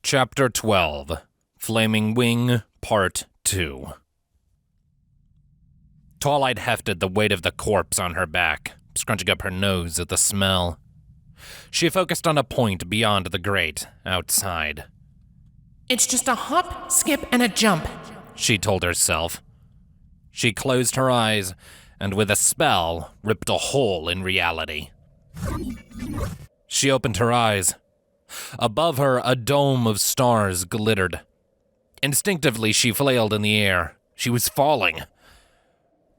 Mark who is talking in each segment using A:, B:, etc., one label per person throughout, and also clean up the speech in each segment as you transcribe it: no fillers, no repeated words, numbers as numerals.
A: Chapter 12, Flaming Wing, Part 2. Twilight hefted the weight of the corpse on her back, scrunching up her nose at the smell. She focused on a point beyond the grate, outside.
B: It's just a hop, skip, and a jump,
A: she told herself. She closed her eyes, and with a spell, ripped a hole in reality. She opened her eyes. Above her, a dome of stars glittered. Instinctively, she flailed in the air. She was falling.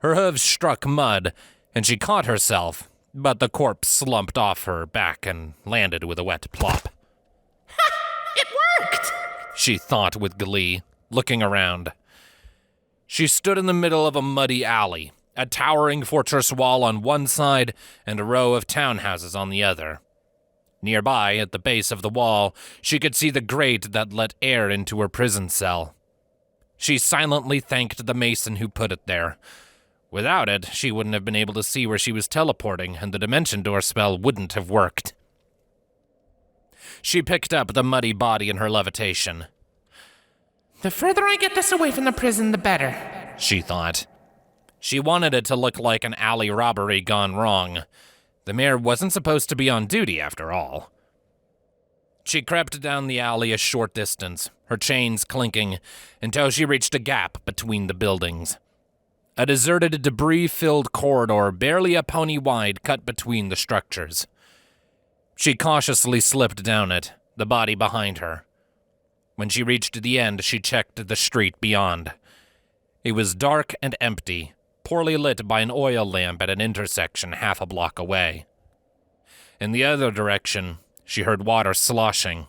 A: Her hooves struck mud, and she caught herself, but the corpse slumped off her back and landed with a wet plop.
B: Ha! It worked!
A: She thought with glee, looking around. She stood in the middle of a muddy alley, a towering fortress wall on one side and a row of townhouses on the other. Nearby, at the base of the wall, she could see the grate that let air into her prison cell. She silently thanked the mason who put it there. Without it, she wouldn't have been able to see where she was teleporting, and the dimension door spell wouldn't have worked. She picked up the muddy body in her levitation.
B: The further I get this away from the prison, the better,
A: she thought. She wanted it to look like an alley robbery gone wrong. The mayor wasn't supposed to be on duty, after all. She crept down the alley a short distance, her chains clinking, until she reached a gap between the buildings. A deserted, debris-filled corridor barely a pony wide cut between the structures. She cautiously slipped down it, the body behind her. When she reached the end, she checked the street beyond. It was dark and empty, poorly lit by an oil lamp at an intersection half a block away. In the other direction, she heard water sloshing.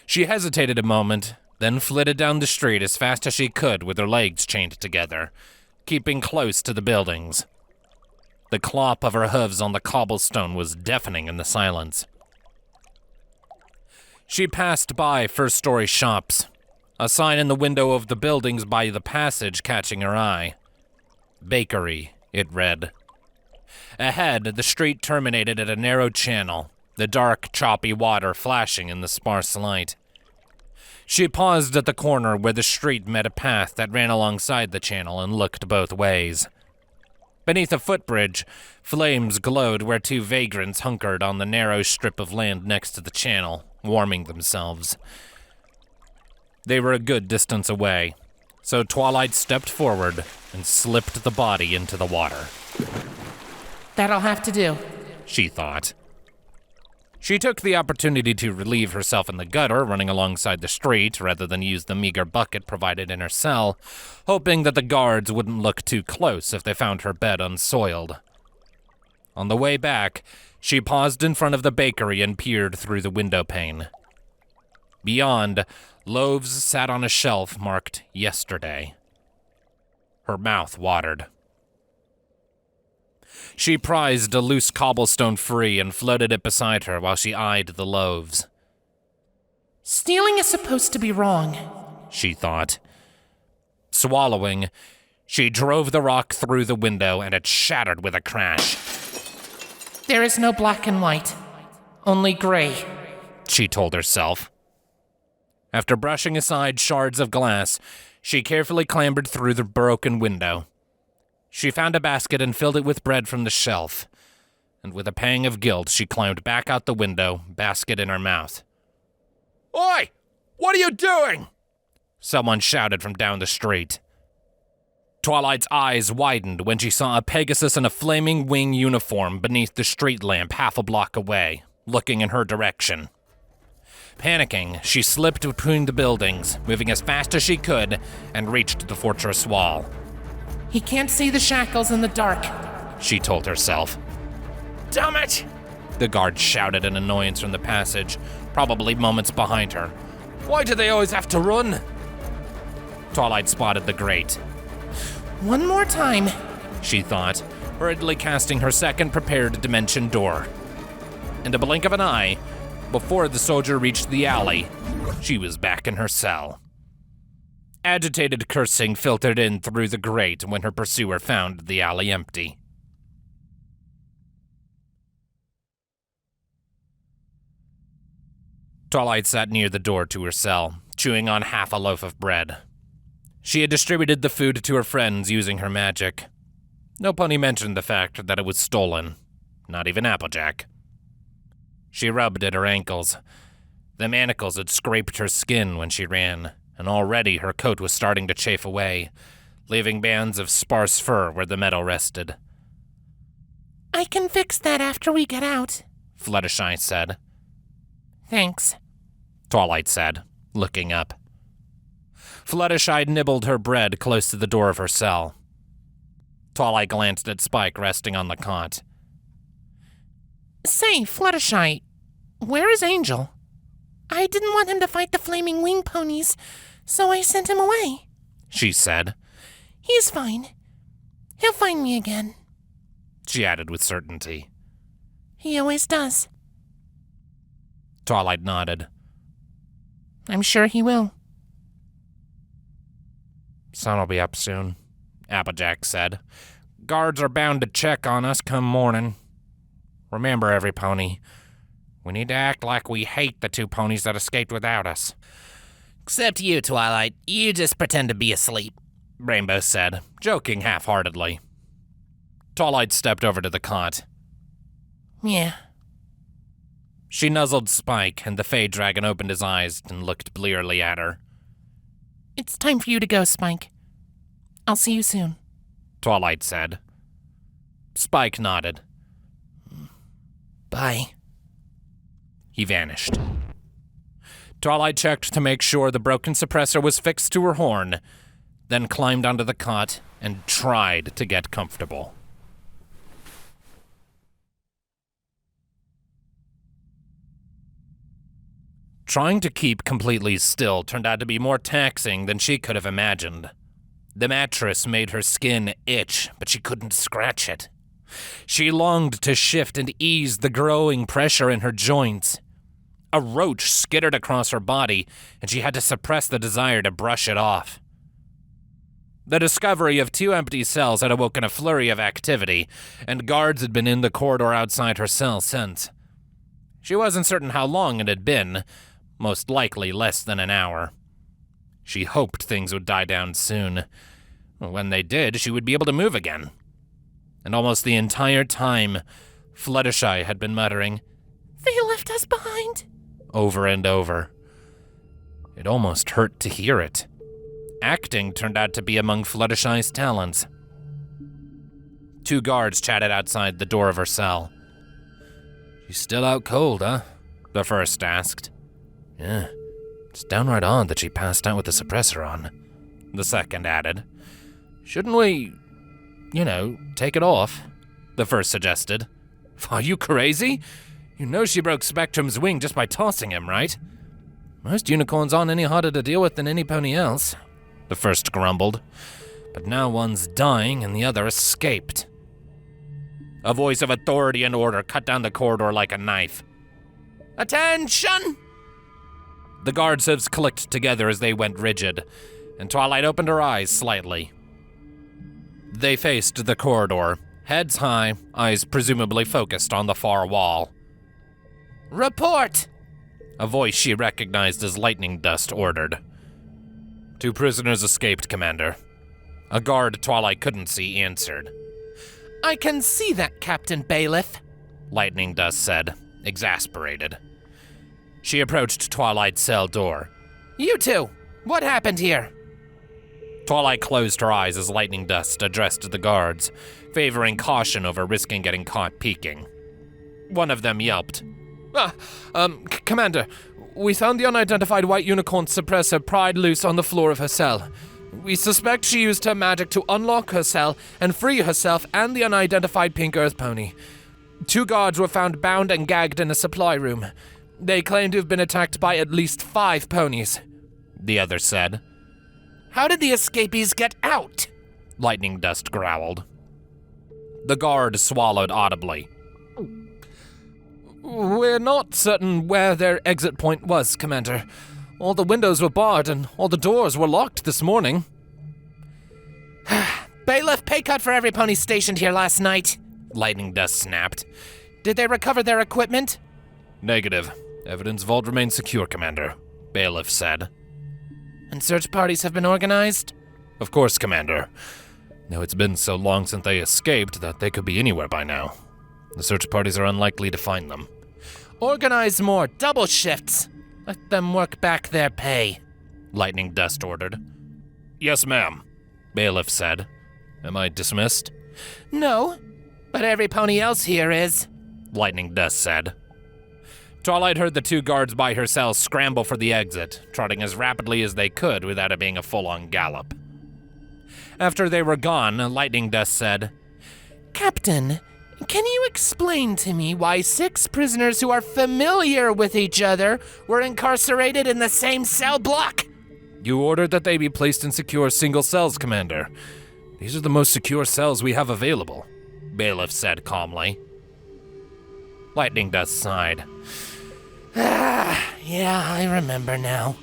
A: She hesitated a moment, then flitted down the street as fast as she could with her legs chained together, keeping close to the buildings. The clop of her hooves on the cobblestone was deafening in the silence. She passed by first-story shops, a sign in the window of the buildings by the passage catching her eye. Bakery, it read. Ahead, the street terminated at a narrow channel, the dark, choppy water flashing in the sparse light. She paused at the corner where the street met a path that ran alongside the channel and looked both ways. Beneath a footbridge, flames glowed where two vagrants hunkered on the narrow strip of land next to the channel, warming themselves. They were a good distance away, so Twilight stepped forward and slipped the body into the water.
B: That'll have to do,
A: she thought. She took the opportunity to relieve herself in the gutter running alongside the street rather than use the meager bucket provided in her cell, hoping that the guards wouldn't look too close if they found her bed unsoiled. On the way back, she paused in front of the bakery and peered through the window pane. Beyond, loaves sat on a shelf marked yesterday. Her mouth watered. She prized a loose cobblestone free and floated it beside her while she eyed the loaves.
B: Stealing is supposed to be wrong,
A: she thought. Swallowing, she drove the rock through the window and it shattered with a crash.
B: There is no black and white, only gray,
A: she told herself. After brushing aside shards of glass, she carefully clambered through the broken window. She found a basket and filled it with bread from the shelf, and with a pang of guilt, she climbed back out the window, basket in her mouth. Oi! What are you doing? Someone shouted from down the street. Twilight's eyes widened when she saw a Pegasus in a flaming wing uniform beneath the street lamp half a block away, looking in her direction. Panicking, she slipped between the buildings, moving as fast as she could, and reached the fortress wall.
B: He can't see the shackles in the dark,
A: she told herself. Damn it! The guard shouted in annoyance from the passage, probably moments behind her. Why do they always have to run? Twilight spotted the grate.
B: One more time,
A: she thought, hurriedly casting her second prepared dimension door. In the blink of an eye, before the soldier reached the alley, she was back in her cell. Agitated cursing filtered in through the grate when her pursuer found the alley empty. Twilight sat near the door to her cell, chewing on half a loaf of bread. She had distributed the food to her friends using her magic. No pony mentioned the fact that it was stolen, not even Applejack. She rubbed at her ankles. The manacles had scraped her skin when she ran, and already her coat was starting to chafe away, leaving bands of sparse fur where the metal rested.
B: I can fix that after we get out,
A: Fluttershy said.
B: Thanks,
A: Twilight said, looking up. Fluttershy nibbled her bread close to the door of her cell. Twilight glanced at Spike resting on the cot.
B: Say, Fluttershy, where is Angel? I didn't want him to fight the flaming wing ponies, so I sent him away,
A: she said.
B: He's fine. He'll find me again,
A: she added with certainty.
B: He always does.
A: Twilight nodded.
B: I'm sure he will.
A: Sun will be up soon, Applejack said. Guards are bound to check on us come morning. Remember, every pony, we need to act like we hate the 2 ponies that escaped without us.
B: Except you, Twilight. You just pretend to be asleep,
A: Rainbow said, joking half-heartedly. Twilight stepped over to the cot.
B: Yeah.
A: She nuzzled Spike, and the Fey Dragon opened his eyes and looked blearily at her.
B: It's time for you to go, Spike. I'll see you soon,
A: Twilight said. Spike nodded.
B: Bye.
A: He vanished. Twilight checked to make sure the broken suppressor was fixed to her horn, then climbed onto the cot and tried to get comfortable. Trying to keep completely still turned out to be more taxing than she could have imagined. The mattress made her skin itch, but she couldn't scratch it. She longed to shift and ease the growing pressure in her joints. A roach skittered across her body, and she had to suppress the desire to brush it off. The discovery of 2 empty cells had awoken a flurry of activity, and guards had been in the corridor outside her cell since. She wasn't certain how long it had been, most likely less than an hour. She hoped things would die down soon. When they did, she would be able to move again. And almost the entire time, Fluttershy had been muttering,
B: They left us behind,
A: over and over. It almost hurt to hear it. Acting turned out to be among Fluttershy's talents. 2 guards chatted outside the door of her cell. "She's still out cold, huh?" the first asked. "Yeah, it's downright odd that she passed out with the suppressor on," the second added. "Shouldn't we, take it off?" the first suggested. "Are you crazy? You know she broke Spectrum's wing just by tossing him, right? Most unicorns aren't any harder to deal with than any pony else," the first grumbled. "But now one's dying and the other escaped." A voice of authority and order cut down the corridor like a knife. "Attention!" The guards' hooves clicked together as they went rigid, and Twilight opened her eyes slightly. They faced the corridor, heads high, eyes presumably focused on the far wall. "Report!" a voice she recognized as Lightning Dust ordered. "2 prisoners escaped, Commander." A guard Twilight couldn't see answered.
B: I can see that, Captain Bailiff,
A: Lightning Dust said, exasperated. She approached Twilight's cell door.
B: You 2, what happened here?
A: Twilight closed her eyes as Lightning Dust addressed the guards, favoring caution over risking getting caught peeking. One of them yelped. Commander, we found the unidentified white unicorn suppressor pried loose on the floor of her cell. We suspect she used her magic to unlock her cell and free herself and the unidentified pink earth pony. 2 guards were found bound and gagged in a supply room. They claim to have been attacked by at least 5 ponies, the other said.
B: How did the escapees get out?
A: Lightning Dust growled. The guard swallowed audibly. We're not certain where their exit point was, Commander. All the windows were barred and all the doors were locked this morning.
B: Bailiff, pay cut for every pony stationed here last night, Lightning Dust snapped. Did they recover their equipment?
A: Negative, Evidence vault remains secure, Commander, Bailiff said.
B: And search parties have been organized?
A: Of course, Commander. Though it's been so long since they escaped that they could be anywhere by now. The search parties are unlikely to find them.
B: Organize more double shifts. Let them work back their pay,
A: Lightning Dust ordered. Yes, ma'am, Bailiff said. Am I dismissed?
B: No, but every pony else here is,
A: Lightning Dust said. Twilight heard the 2 guards by her cell scramble for the exit, trotting as rapidly as they could without it being a full-on gallop. After they were gone, Lightning Dust said,
B: Captain, can you explain to me why 6 prisoners who are familiar with each other were incarcerated in the same cell block?
A: You ordered that they be placed in secure single cells, Commander. These are the most secure cells we have available, Bailiff said calmly. Lightning Dust sighed.
B: Yeah, I remember now.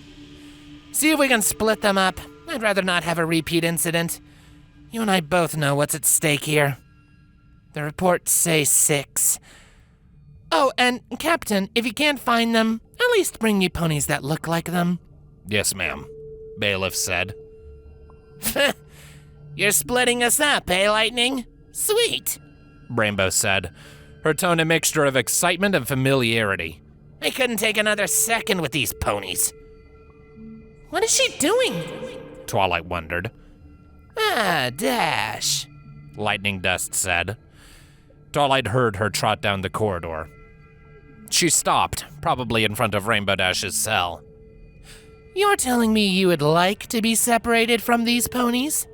B: See if we can split them up. I'd rather not have a repeat incident. You and I both know what's at stake here. The reports say 6. Oh, and Captain, if you can't find them, at least bring me ponies that look like them.
A: Yes, ma'am, Bailiff said.
B: You're splitting us up, eh, Lightning? Sweet,
A: Rainbow said, her tone a mixture of excitement and familiarity.
B: I couldn't take another second with these ponies. What is she doing?
A: Twilight wondered.
B: Dash,
A: Lightning Dust said. Twilight heard her trot down the corridor. She stopped, probably in front of Rainbow Dash's cell.
B: You're telling me you would like to be separated from these ponies?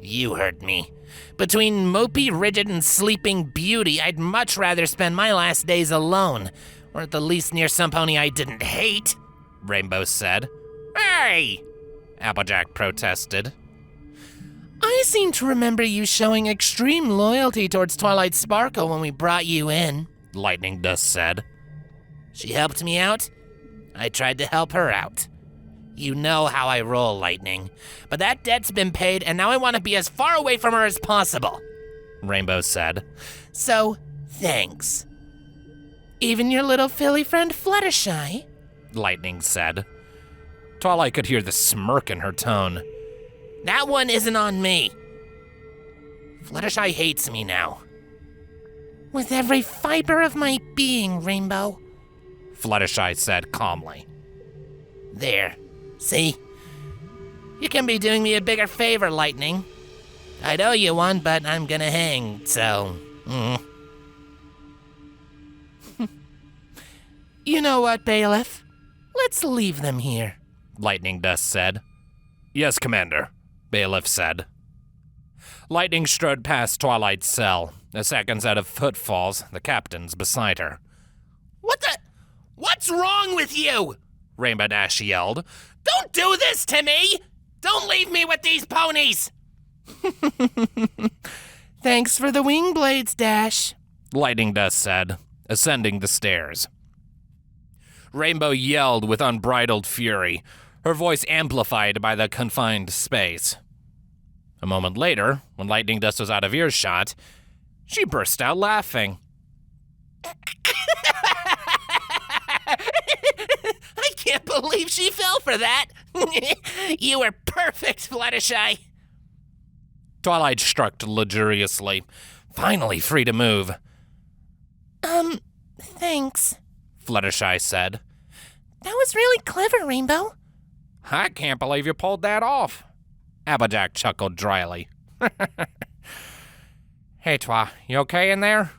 B: You heard me. Between Mopey, Rigid, and Sleeping Beauty, I'd much rather spend my last days alone, or at the least near some pony I didn't hate, Rainbow said. Hey!
A: Applejack protested.
B: I seem to remember you showing extreme loyalty towards Twilight Sparkle when we brought you in,
A: Lightning Dust said.
B: She helped me out. I tried to help her out. You know how I roll, Lightning. But that debt's been paid, and now I want to be as far away from her as possible,
A: Rainbow said.
B: So, thanks. Even your little filly friend Fluttershy?
A: Lightning said. Twilight could hear the smirk in her tone.
B: That one isn't on me. Fluttershy hates me now. With every fiber of my being, Rainbow,
A: Fluttershy said calmly.
B: There. See? You can be doing me a bigger favor, Lightning. I'd owe you one, but I'm gonna hang, so... You know what, Bailiff? Let's leave them here,
A: Lightning Dust said. Yes, Commander, Bailiff said. Lightning strode past Twilight's cell, a second set of footfalls, the captain's beside her.
B: What's wrong with you?
A: Rainbow Dash yelled.
B: Don't do this to me! Don't leave me with these ponies! Thanks for the wing blades, Dash,
A: Lightning Dust said, ascending the stairs. Rainbow yelled with unbridled fury, her voice amplified by the confined space. A moment later, when Lightning Dust was out of earshot, she burst out laughing.
B: I can't believe she fell for that. You were perfect, Fluttershy.
A: Twilight shrugged luxuriously, finally free to move.
B: Thanks,
A: Fluttershy said.
B: That was really clever, Rainbow.
A: I can't believe you pulled that off. Applejack chuckled dryly. Hey, Twa, you okay in there?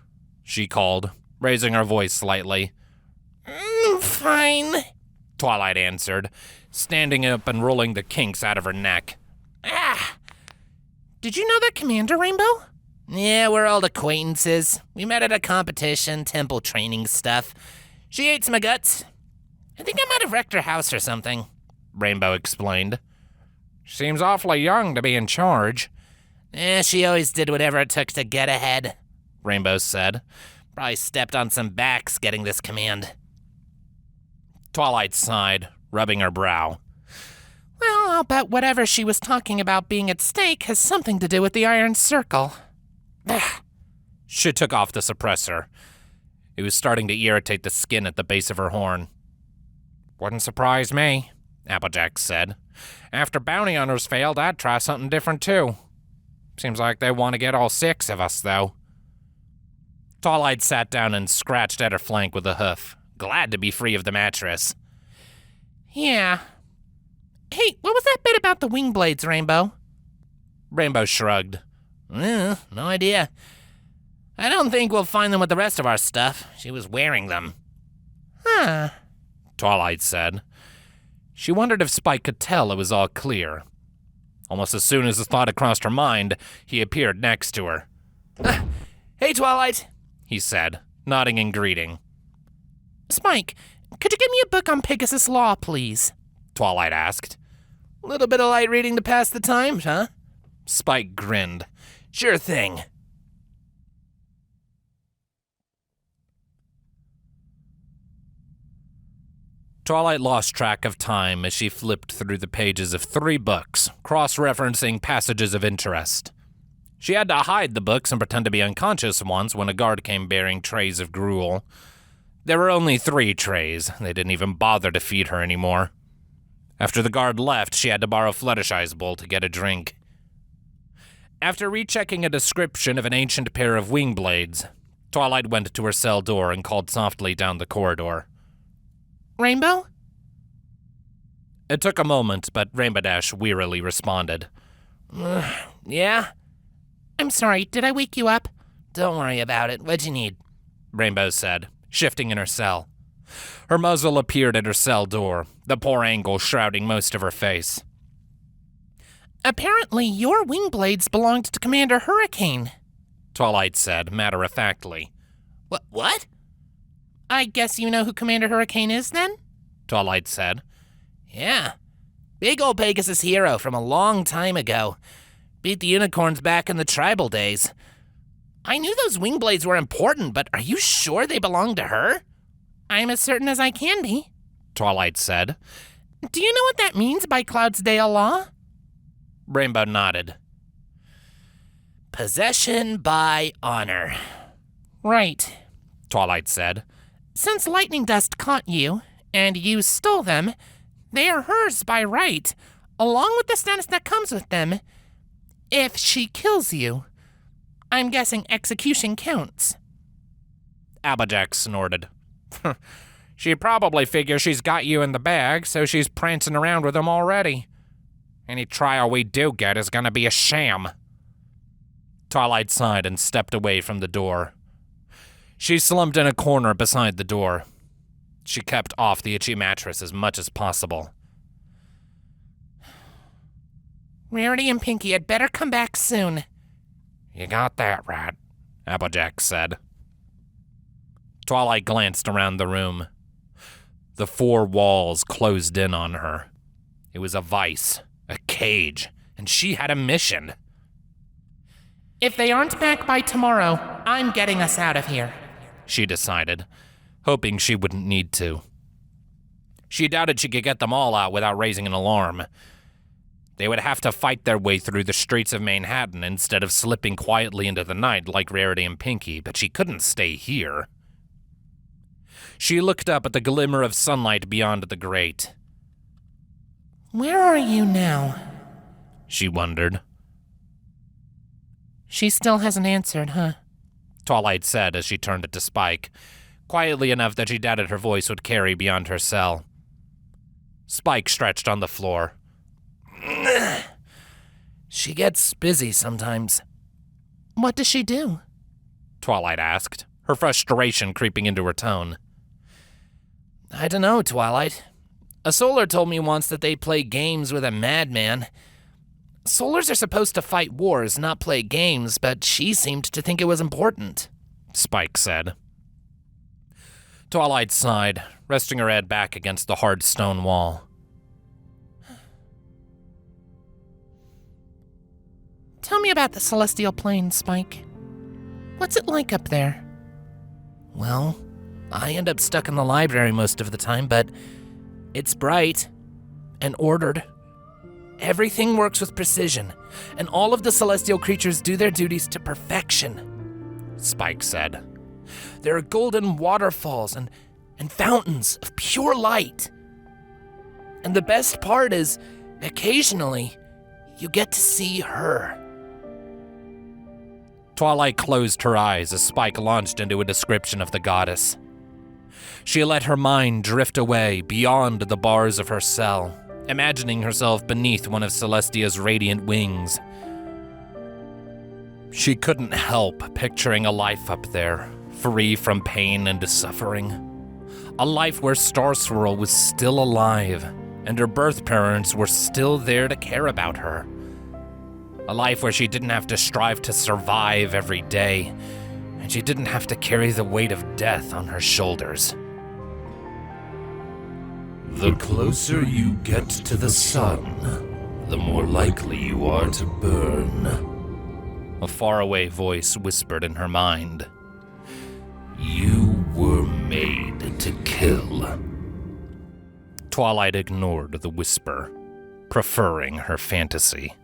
A: She called, raising her voice slightly.
B: Fine,
A: Twilight answered, standing up and rolling the kinks out of her neck.
B: Did you know that Commander, Rainbow? Yeah, we're old acquaintances. We met at a competition, temple training stuff. She ate my guts. I think I might have wrecked her house or something,
A: Rainbow explained. Seems awfully young to be in charge.
B: She always did whatever it took to get ahead,
A: Rainbow said.
B: Probably stepped on some backs getting this command.
A: Twilight sighed, rubbing her brow.
B: Well, I'll bet whatever she was talking about being at stake has something to do with the Iron Circle.
A: She took off the suppressor. It was starting to irritate the skin at the base of her horn. Wouldn't surprise me, Applejack said. After bounty hunters failed, I'd try something different too. Seems like they want to get all 6 of us, though. Twilight sat down and scratched at her flank with a hoof, glad to be free of the mattress.
B: Yeah. Hey, what was that bit about the wing blades, Rainbow?
A: Rainbow shrugged.
B: No idea. I don't think we'll find them with the rest of our stuff. She was wearing them. Huh,
A: Twilight said. She wondered if Spike could tell it was all clear. Almost as soon as the thought had crossed her mind, he appeared next to her.
B: Hey, Twilight,
A: he said, nodding in greeting.
B: Spike, could you give me a book on Pegasus Law, please?
A: Twilight asked.
B: A little bit of light reading to pass the time, huh?
A: Spike grinned.
B: Sure thing.
A: Twilight lost track of time as she flipped through the pages of 3 books, cross-referencing passages of interest. She had to hide the books and pretend to be unconscious once when a guard came bearing trays of gruel. There were only 3 trays. They didn't even bother to feed her anymore. After the guard left, she had to borrow Fluttershy's bowl to get a drink. After rechecking a description of an ancient pair of wing blades, Twilight went to her cell door and called softly down the corridor.
B: Rainbow?
A: It took a moment, but Rainbow Dash wearily responded.
B: Yeah? I'm sorry, did I wake you up? Don't worry about it. What'd you need?
A: Rainbow said, shifting in her cell. Her muzzle appeared at her cell door, the poor angle shrouding most of her face.
B: Apparently your wing blades belonged to Commander Hurricane,
A: Twilight said, matter-of-factly.
B: What? I guess you know who Commander Hurricane is, then?
A: Twilight said.
B: Yeah. Big old Pegasus hero from a long time ago. Beat the unicorns back in the tribal days. I knew those wing blades were important, but are you sure they belong to her? I'm as certain as I can be,
A: Twilight said.
B: Do you know what that means by Cloudsdale law?
A: Rainbow nodded.
B: Possession by honor. Right,
A: Twilight said.
B: Since Lightning Dust caught you, and you stole them, they are hers by right, along with the status that comes with them. If she kills you, I'm guessing execution counts.
A: Applejack snorted. She probably figures she's got you in the bag, so she's prancing around with them already. Any trial we do get is gonna be a sham. Twilight sighed and stepped away from the door. She slumped in a corner beside the door. She kept off the itchy mattress as much as possible.
B: Rarity and Pinky had better come back soon.
A: You got that right, Applejack said. Twilight glanced around the room. The 4 walls closed in on her. It was a vice, a cage, and she had a mission.
B: If they aren't back by tomorrow, I'm getting us out of here,
A: she decided, hoping she wouldn't need to. She doubted she could get them all out without raising an alarm. They would have to fight their way through the streets of Manhattan instead of slipping quietly into the night like Rarity and Pinky, but she couldn't stay here. She looked up at the glimmer of sunlight beyond the grate.
B: Where are you now?
A: She wondered.
B: She still hasn't answered, huh?
A: Twilight said as she turned it to Spike, quietly enough that she doubted her voice would carry beyond her cell. Spike stretched on the floor.
B: She gets busy sometimes. What does she do?
A: Twilight asked, her frustration creeping into her tone.
B: I don't know, Twilight. A Solar told me once that they play games with a madman. Solars are supposed to fight wars, not play games, but she seemed to think it was important,
A: Spike said. Twilight sighed, resting her head back against the hard stone wall.
B: Tell me about the Celestial Plane, Spike. What's it like up there? Well, I end up stuck in the library most of the time, but it's bright and ordered. Everything works with precision, and all of the celestial creatures do their duties to perfection, Spike said. There are golden waterfalls and fountains of pure light. And the best part is, occasionally, you get to see her.
A: Twilight closed her eyes as Spike launched into a description of the goddess. She let her mind drift away beyond the bars of her cell, imagining herself beneath one of Celestia's radiant wings. She couldn't help picturing a life up there, free from pain and suffering. A life where Star Swirl was still alive, and her birth parents were still there to care about her. A life where she didn't have to strive to survive every day, and she didn't have to carry the weight of death on her shoulders.
C: The closer you get to the sun, the more likely you are to burn.
A: A faraway voice whispered in her mind.
C: You were made to kill.
A: Twilight ignored the whisper, preferring her fantasy.